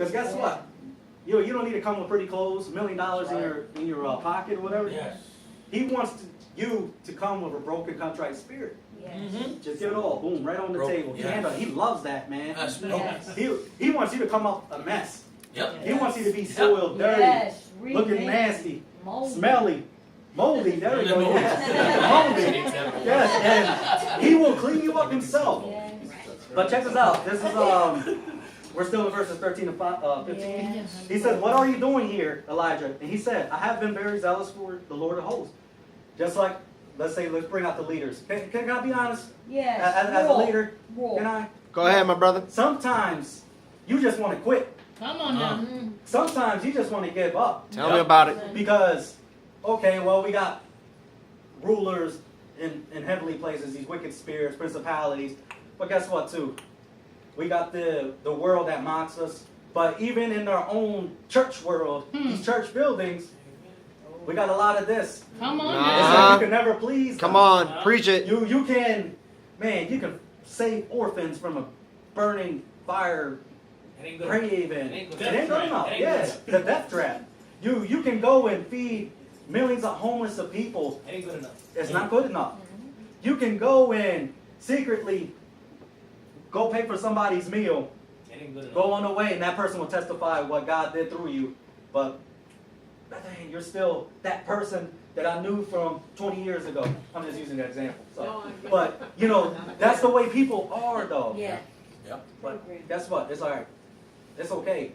Because guess what? You don't need to come with pretty clothes, $1 million in your pocket or whatever. Yes. He wants you to come with a broken, contrite spirit. Just give it all, boom, right on the table. Yes. He loves that, man. Yes. He wants you to come up a mess. Yep. He wants you to be soiled, dirty, looking nasty, smelly, moldy. There we go. Yes. Moldy. Yes. And he will clean you up himself. But check this out. This is we're still in verses 13 and 15. Yes. He says, "What are you doing here, Elijah?" And he said, "I have been very zealous for the Lord of hosts." Just like, let's bring out the leaders. Can I be honest? Yes. As a leader, can I? Go ahead, my brother. Sometimes you just want to quit. Come on now. Sometimes you just want to give up. Tell me about it. Because, okay, well, we got rulers in heavenly places, these wicked spirits, principalities. But guess what, too? We got the world that mocks us. But even in our own church world, these church buildings, we got a lot of this. Come on It's now. like you can never please them. Come on, preach it. You can save orphans from a burning fire It ain't good. grave, and It ain't good. it ain't good enough. It ain't Yes, the death trap. You can go and feed millions of homeless of people. It ain't good enough. It's not good enough. You can go and secretly go pay for somebody's meal, It ain't good enough. go on the way, and that person will testify what God did through you. But dang, you're still that person that I knew from 20 years ago. I'm just using that example. So, but that's the way people are, though. Yeah. Yep. But guess what? It's all right. It's okay.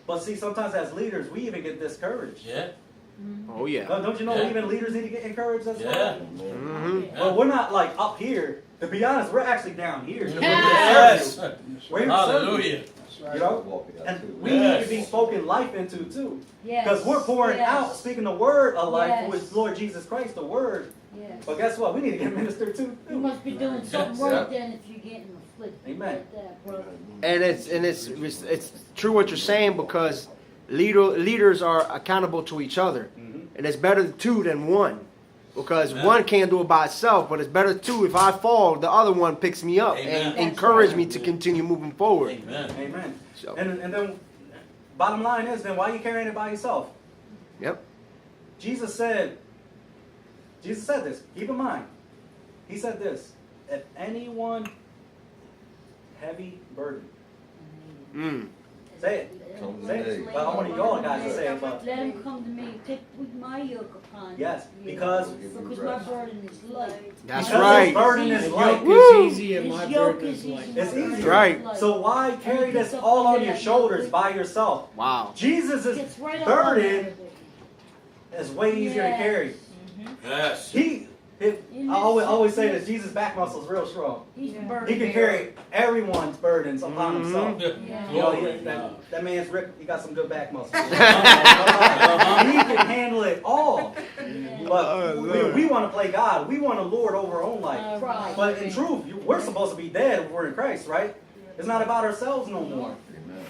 But see, sometimes as leaders, we even get discouraged. Yeah. Oh, yeah. Don't you know Yeah. even leaders need to get encouraged as well? Yeah. Mm-hmm. Well, we're not like up here. To be honest, we're actually down here. Yes. We're here to serve you. Hallelujah. You know? And we need to be spoken life into too. Yes. Because we're pouring out, speaking the word of life, Yes. who is Lord Jesus Christ, the word. Yes. But guess what? We need to get ministered to You too. must be doing something right then if you're getting afflicted Amen. like that, brother. And it's true what you're saying, because leaders are accountable to each other. Mhm. And it's better two than one. Because one can't do it by itself, but it's better two. If I fall, the other one picks me up Amen. and encourage me to continue moving forward. Amen. Amen. So, And then, bottom line is, then why are you carrying it by yourself? yep. Jesus said this. Keep in mind. He said this. If anyone heavy burden. Mm. Say it. Say it. Well, I want you all guys to say it, but Let him come to me. Take with my yoke upon yes, you. because my burden is light. That's because right. his burden is light. Woo! It's easy and my His yoke burden is is light. easy. It's my burden easy. is Right. light. So why carry this all on your shoulders by yourself? Wow. Jesus' Gets right up on burden there. is way easier to Yes. carry. Yes. I always say this, Jesus' back muscle is real strong. He's the burden He can bearer. carry everyone's burdens upon himself. Yeah. You know, Glory. that man's Rick, he got some good back muscles. He can handle it all. But we want to play God. We want to lord over our own life. Right. But in truth, we're supposed to be dead if we're in Christ, right? It's not about ourselves no more.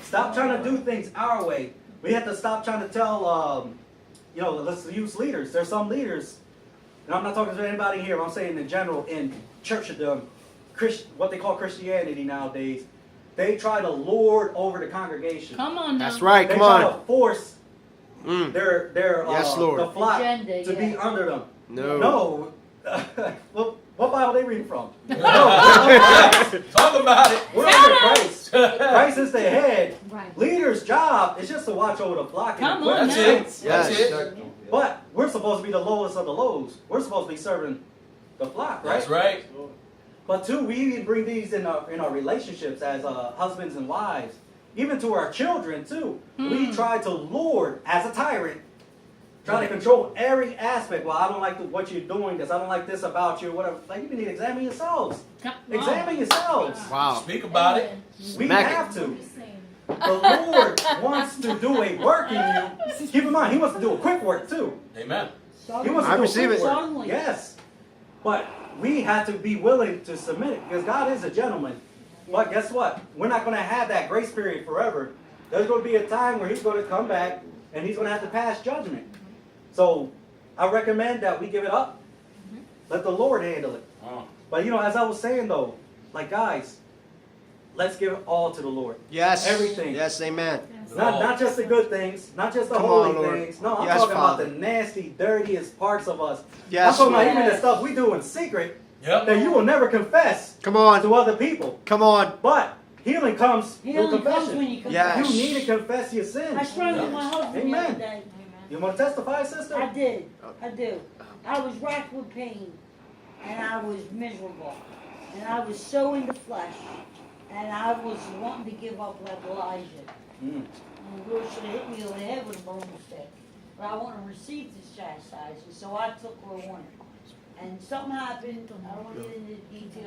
Stop trying to do things our way. We have to stop trying to tell, let's use leaders. There's some leaders, and I'm not talking to anybody here, but I'm saying in general, in churchdom, what they call Christianity nowadays, they try to lord over the congregation. Come on now. That's right. They Come try on. to force Mm. their Yes, Lord. the flock Agenda, to be under them. No. Well, what Bible they reading from? No, Talk about it. we're under Christ. Christ is the head. Right. Leader's job is just to watch over the flock. And Come equip on the now. saints. That's Yes. it. But we're supposed to be the lowest of the lows. We're supposed to be serving the flock, right? That's right. But two, we even bring these in our relationships as husbands and wives, even to our children too. We try to lord as a tyrant, try to control every aspect. Well, I don't like what you're doing because I don't like this about you, whatever. Like, you need to examine yourselves. Come on. Examine yourselves. Wow. Speak about it. We Smack it. have to. The Lord wants to do a work in you. Keep in mind, He wants to do a quick work too. Amen. He wants to I do receive a quick it. work. Suddenly. Yes. But we have to be willing to submit it because God is a gentleman. But guess what? We're not going to have that grace period forever. There's going to be a time where He's going to come back and He's going to have to pass judgment. So I recommend that we give it up. Let the Lord handle it. Oh. But as I was saying though, like guys, let's give it all to the Lord. Yes. Everything. Yes, amen. Not just the good things, not just the Come holy on, Lord. things. No, I'm Yes, talking Father. about the nasty, dirtiest parts of us. Yes, I'm talking about Lord. even the stuff we do in secret Yep. that you will never confess Come on. to other people. Come on. But healing comes through Healing comes confession. when you confess. Yes. You need to confess your I sins. struggled with my husband the Amen. other day. You want to testify, sister? I did. I do. I was racked with pain, and I was miserable, and I was so in the flesh, and I was wanting to give up like Elijah. Mm. And the Lord should have hit me over the head with a bone stick. But I want to receive this chastisement, so I took her warning. And something happened. I don't want to get into details.